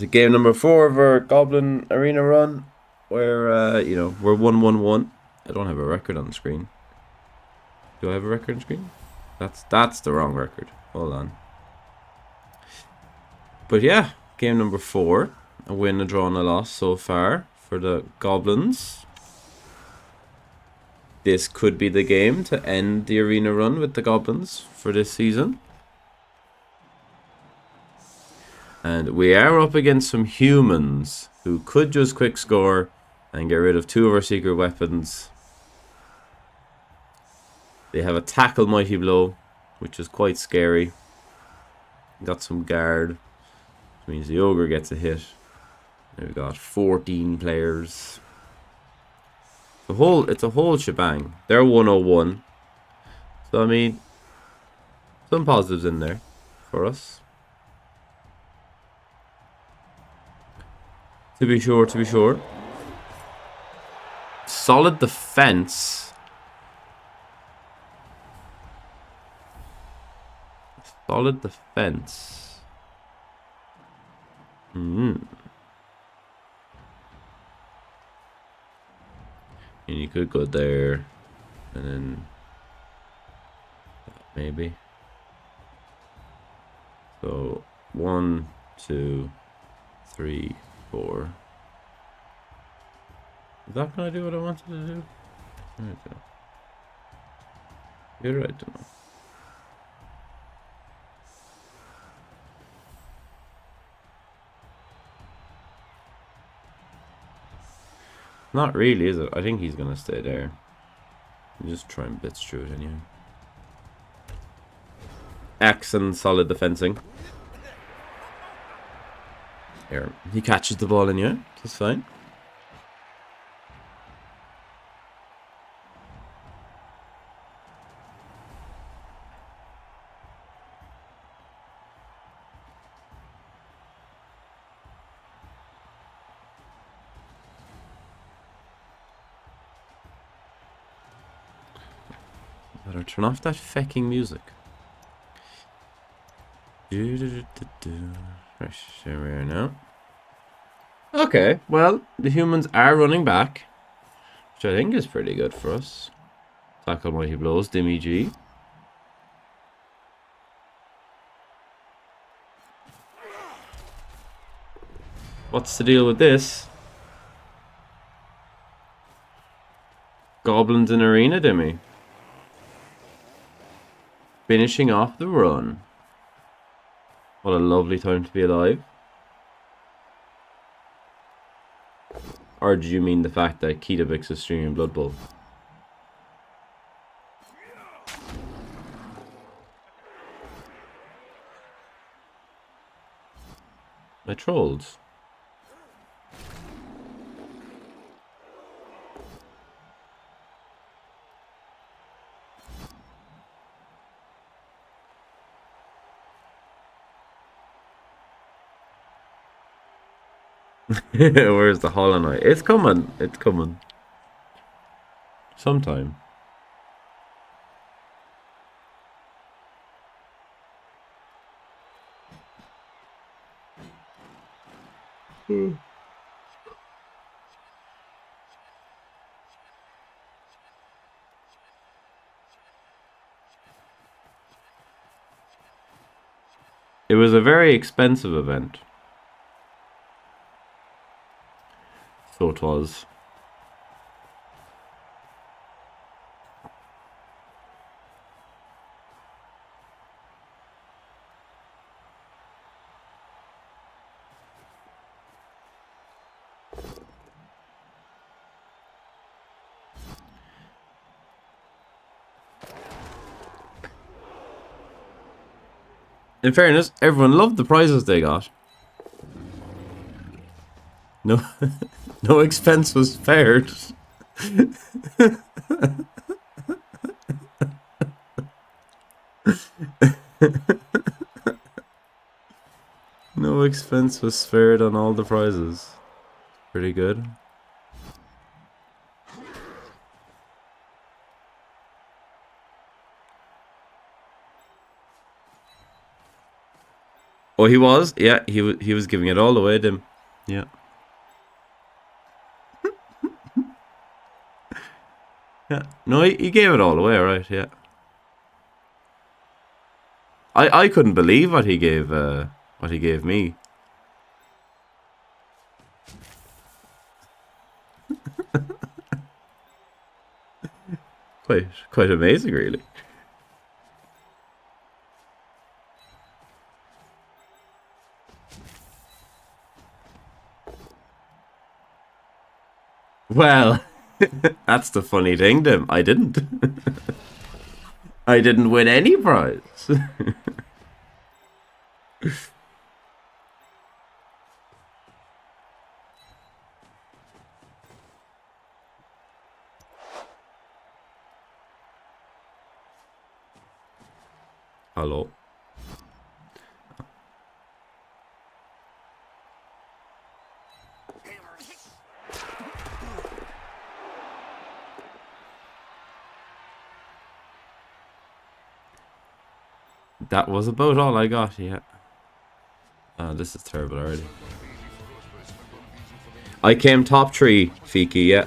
to game number 4 of our Goblin Arena run, where, we're 1-1-1. I don't have a record on the screen. Do I have a record on the screen? That's the wrong record. Hold on. But yeah, game number 4. A win, a draw, and a loss so far for the Goblins. This could be the game to end the arena run with the Goblins for this season. And we are up against some humans who could just quick score and get rid of 2 of our secret weapons. They have a tackle mighty blow, which is quite scary. Got some guard, which means the ogre gets a hit. And we've got 14 players. It's a whole shebang. They're 101. So I mean, some positives in there for us. To be sure. Solid defense. And you could go there, and then maybe. So 1, 2, 3, 4. Is that gonna do what I wanted to do? I don't know. You're right, don't know. Not really, is it? I think he's gonna stay there. Just try and blitz through it anyway. Excellent, solid defensing. Here, he catches the ball in you. That's fine. Better turn off that fucking music. Right, there we are now. Okay, well, the humans are running back, which I think is pretty good for us. Tackle mighty blows, Dimmy G. What's the deal with this? Goblins in Arena, Dimmy. Finishing off the run. What a lovely time to be alive. Or do you mean the fact that Ketabix is streaming Blood Bowl? My trolls. Where's the Hollow Knight? It's coming. It's coming. Sometime. It was a very expensive event. So it was. In fairness, everyone loved the prizes they got. No, no expense was spared. No expense was spared on all the prizes. Pretty good. Oh, he was. Yeah, he was giving it all away to him. Yeah. Yeah. No, he gave it all away, right? Yeah. I couldn't believe what he gave me. Quite amazing, really. Well, that's the funny thing, Tim. I didn't. I didn't win any prize. Hello. That was about all I got, yeah. Oh, this is terrible already. I came top 3, Fiki, yeah.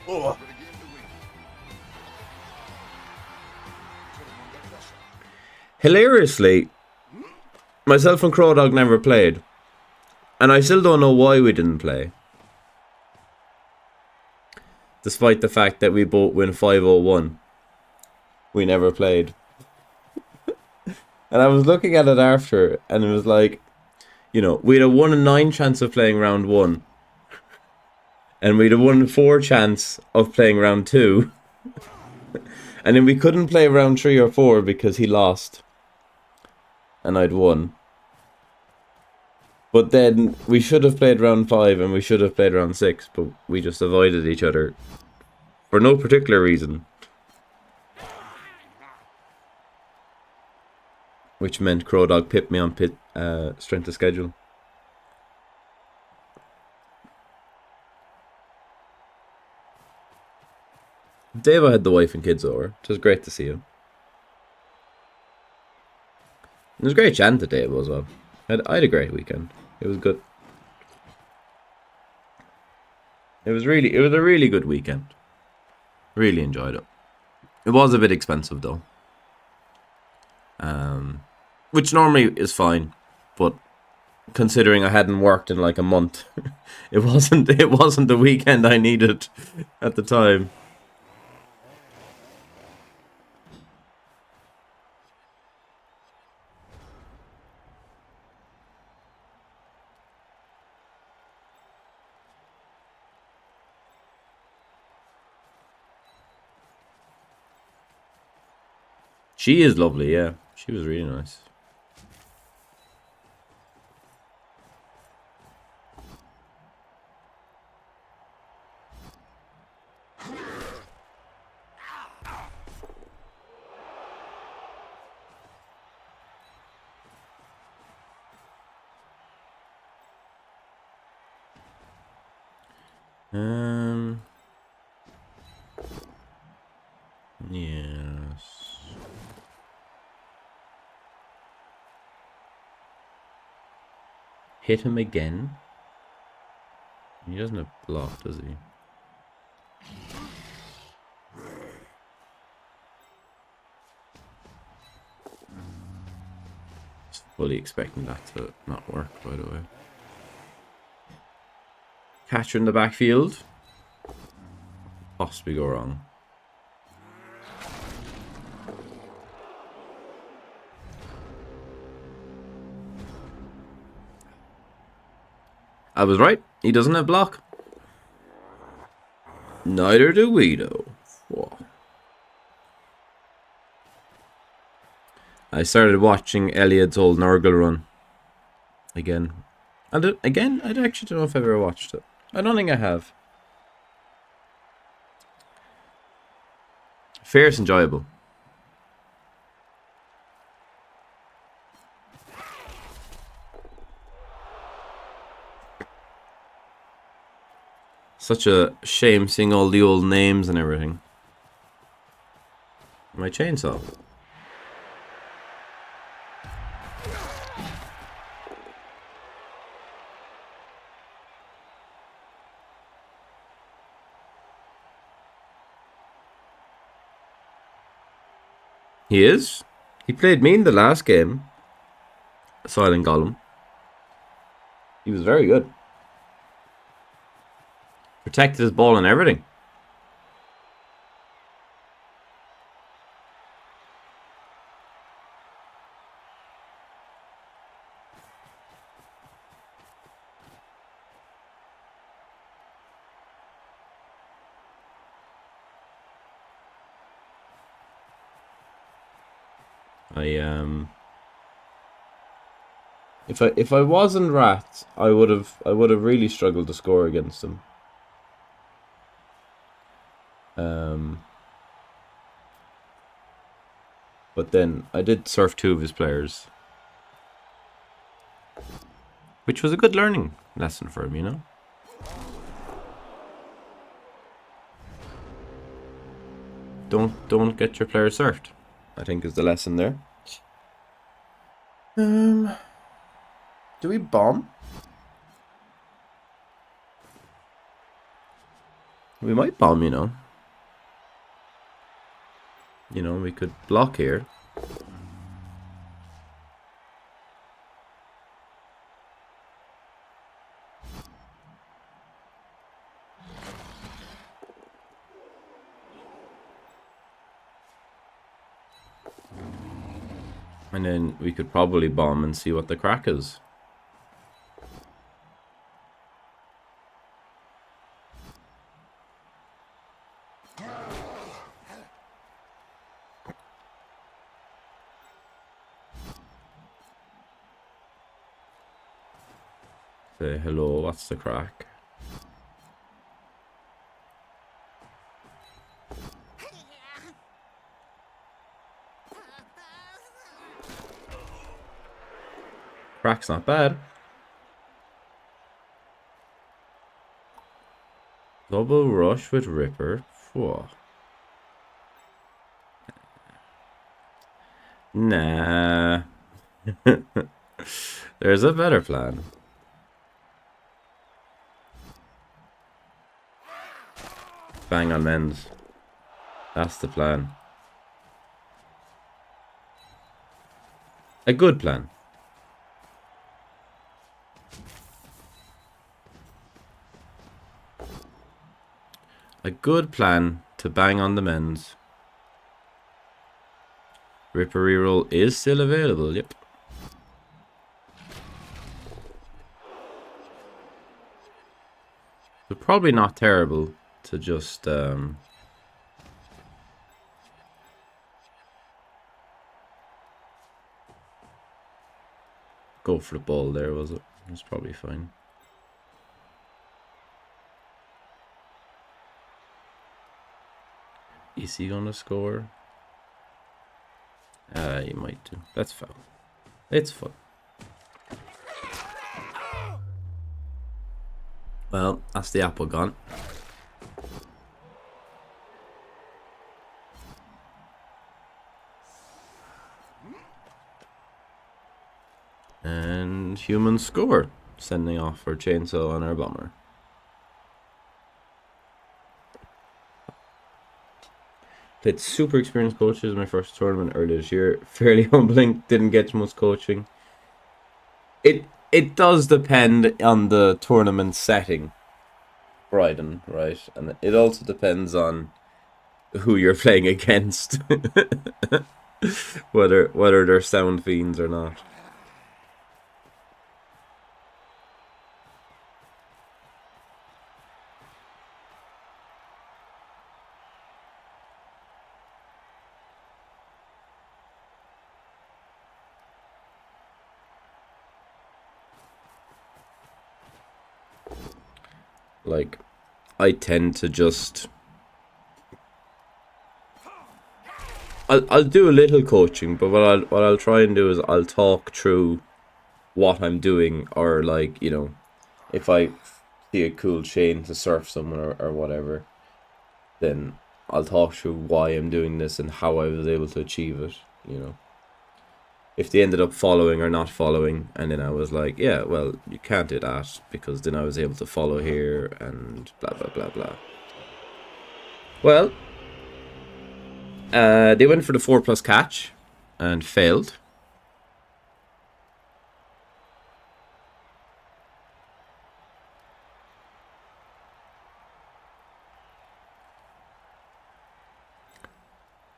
Oh. Hilariously, myself and Crowdog never played. And I still don't know why we didn't play. Despite the fact that we both win 501. We never played. And I was looking at it after, and it was like, you know, we had a 1 in 9 chance of playing round 1. And we had a 1 in 4 chance of playing round 2. And then we couldn't play round 3 or 4 because he lost. And I'd won. But then we should have played round 5 and we should have played round 6, but we just avoided each other for no particular reason. Which meant Crowdog pipped me on strength of schedule. Davo had the wife and kids over. It was great to see him. It was a great chant at Davo as well. I had a great weekend. It was good. It was a really good weekend. Really enjoyed it. It was a bit expensive though. Which normally is fine, but considering I hadn't worked in like a month, it wasn't the weekend I needed at the time. She is lovely, yeah. She was really nice. Yes. Hit him again. He doesn't have block, does he? Just fully expecting that to not work, by the way. Catcher in the backfield. Possibly go wrong. I was right. He doesn't have block. Neither do we, though. Whoa. I started watching Elliot's old Nurgle run. Again. I actually don't know if I've ever watched it. I don't think I have. Fierce, enjoyable. Such a shame seeing all the old names and everything. My chainsaw. He is? He played me in the last game. Silent Golem. He was very good. Protected his ball and everything. If I wasn't Rats, I would have really struggled to score against him. But then I did surf 2 of his players, which was a good learning lesson for him, you know. Don't get your players surfed, I think is the lesson there. Do we bomb? We might bomb, you know. You know, we could block here. And then we could probably bomb and see what the crack is. Say hello, what's the crack? Crack's not bad. Double rush with Ripper. Whoa. Nah. There's a better plan. Bang on men's. That's the plan. A good plan. A good plan to bang on the men's. Ripper reroll is still available, yep. But probably not terrible to just go for the ball there, was it? It was probably fine. Is he gonna score? He might do. That's foul. It's fun. Well, that's the apple gone. And humans score, sending off our chainsaw and our bomber. Played super experienced coaches in my first tournament earlier this year. Fairly humbling. Didn't get much coaching. It does depend on the tournament setting, Bryden, right? And it also depends on who you're playing against, whether they're sound fiends or not. Like, I tend to just... I'll do a little coaching, but what I'll try and do is I'll talk through what I'm doing, or like, you know, if I see see a cool chain to surf someone or whatever, then I'll talk through why I'm doing this and how I was able to achieve it, you know. If they ended up following or not following, and then I was like, yeah, well, you can't do that, because then I was able to follow here, and blah, blah, blah, blah. Well, they went for the 4+ catch, and failed.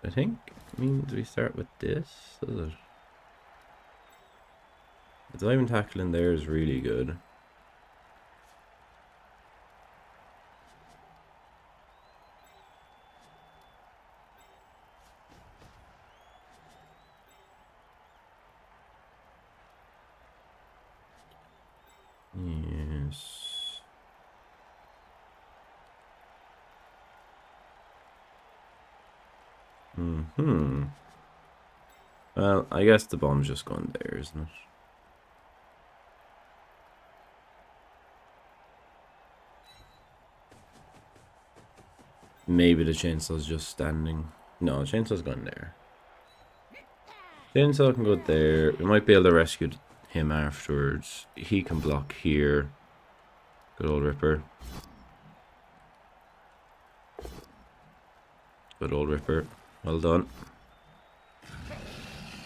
I think it means we start with this, does it? The diving tackle in there is really good. Yes. Well, I guess the bomb's just gone there, isn't it? Maybe the chainsaw's just standing. No, the chainsaw's gone there. Chainsaw can go there. We might be able to rescue him afterwards. He can block here. Good old Ripper. Good old Ripper. Well done.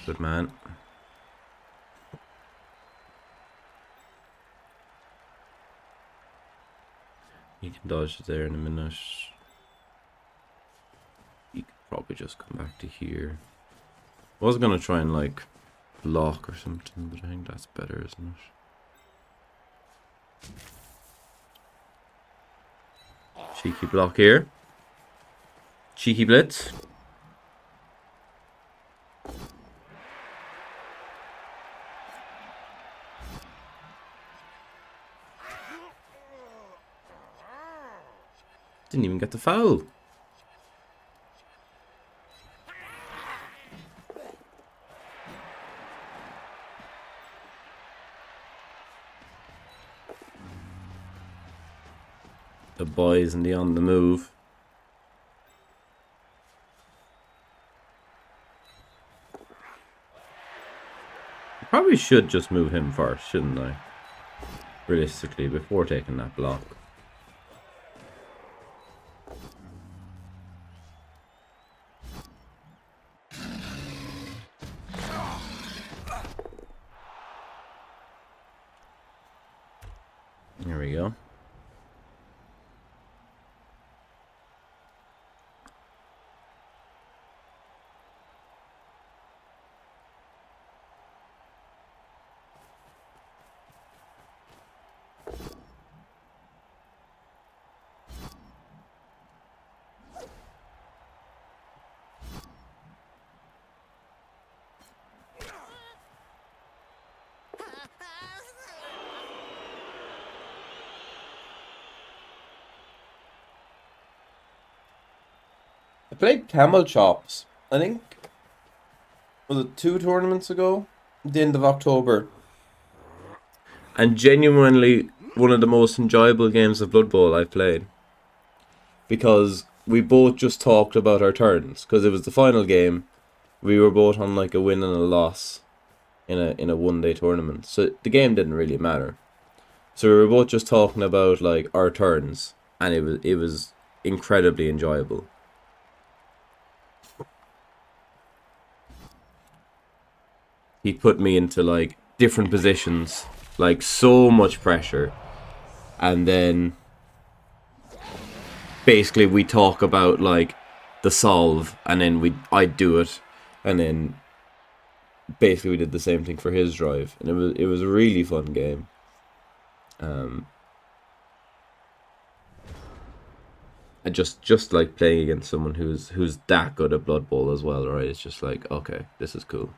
Good man. He can dodge there in a minute. He could probably just come back to here. I was gonna try and like block or something, but I think that's better, isn't it? Cheeky block here. Cheeky blitz. Didn't even get the foul. The boys and the on the move. I probably should just move him first, shouldn't I? Realistically, before taking that block. There we go. I played Camel Chops, I think, was it 2 tournaments ago? The end of October. And genuinely one of the most enjoyable games of Blood Bowl I've played. Because we both just talked about our turns. Because it was the final game. We were both on like a win and a loss in a one-day tournament. So the game didn't really matter. So we were both just talking about like our turns. And it was incredibly enjoyable. He put me into like different positions, like so much pressure, and then basically we talk about like the solve, and then I'd do it, and then basically we did the same thing for his drive, and it was a really fun game. And just like playing against someone who's that good at Blood Bowl as well, right? It's just like, okay, this is cool.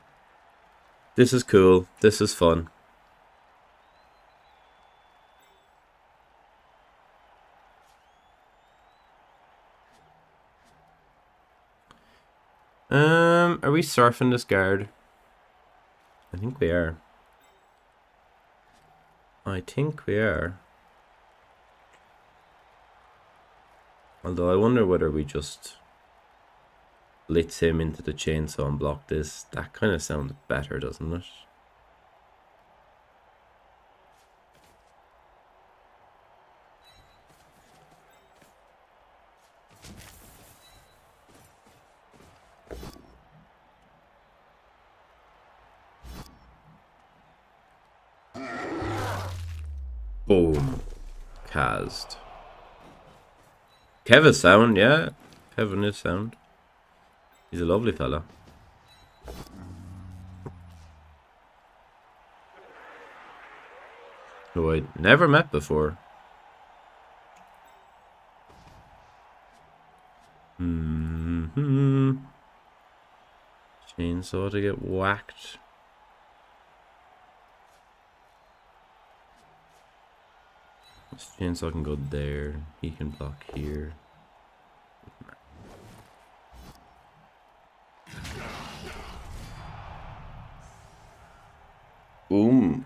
This is cool. This is fun. Are we surfing this guard? I think we are. I think we are. Although I wonder whether we just blitz him into the chainsaw and block this. That kind of sounds better, doesn't it? Boom. Cast. Kev is sound, yeah. Kevin is sound. He's a lovely fella. Who I never met before. Chainsaw to get whacked. This chainsaw can go there. He can block here. Boom.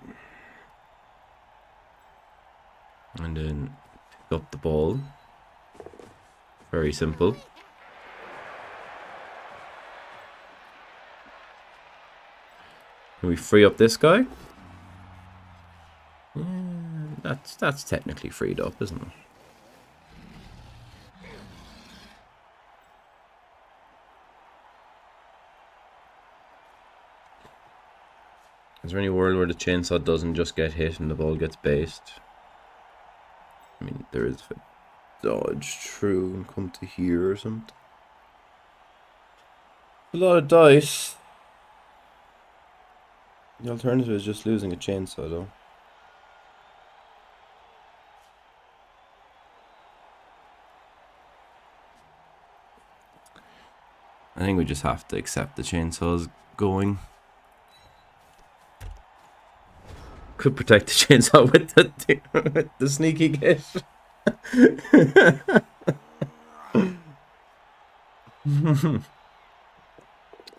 And then pick up the ball. Very simple. Can we free up this guy? Yeah, that's technically freed up, isn't it? Is there any world where the chainsaw doesn't just get hit and the ball gets based? I mean, there is a dodge through and come to here or something. A lot of dice. The alternative is just losing a chainsaw, though. I think we just have to accept the chainsaw's going. Could protect the chainsaw with the sneaky git.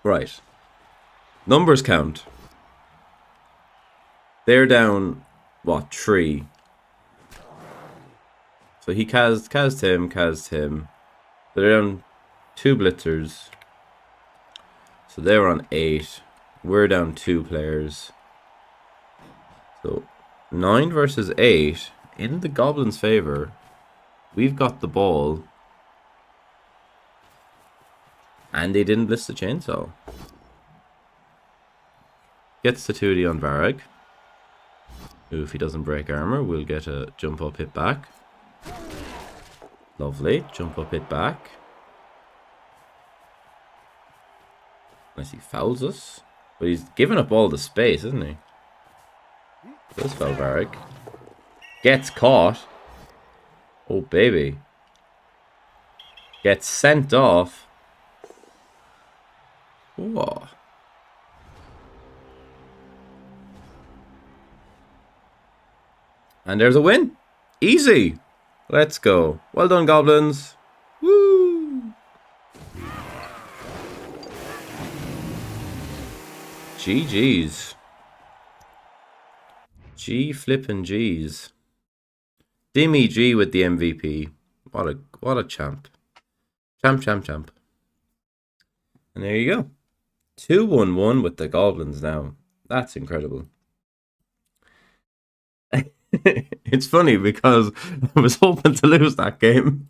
Right. Numbers count. They're down, what, 3. So he cast him. They're down 2 blitzers. So they're on 8. We're down 2 players. So 9 versus 8 in the Goblins' favor. We've got the ball. And they didn't blitz the chainsaw. Gets the 2D on Varag. Ooh, if he doesn't break armor, we'll get a jump up hit back. Lovely. Jump up hit back. Unless he fouls us. But he's giving up all the space, isn't he? Does foul Varag. Gets caught. Oh, baby. Gets sent off. Whoa. And there's a win. Easy. Let's go. Well done, Goblins. Woo. GG's. G flippin' G's. Dimmy G with the MVP. What a champ. Champ. And there you go. 2-1-1 with the Goblins now. That's incredible. It's funny because I was hoping to lose that game.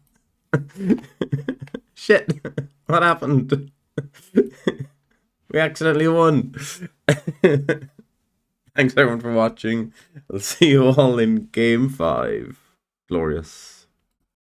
Shit. What happened? We accidentally won. Thanks everyone for watching. I'll see you all in game 5. Glorious.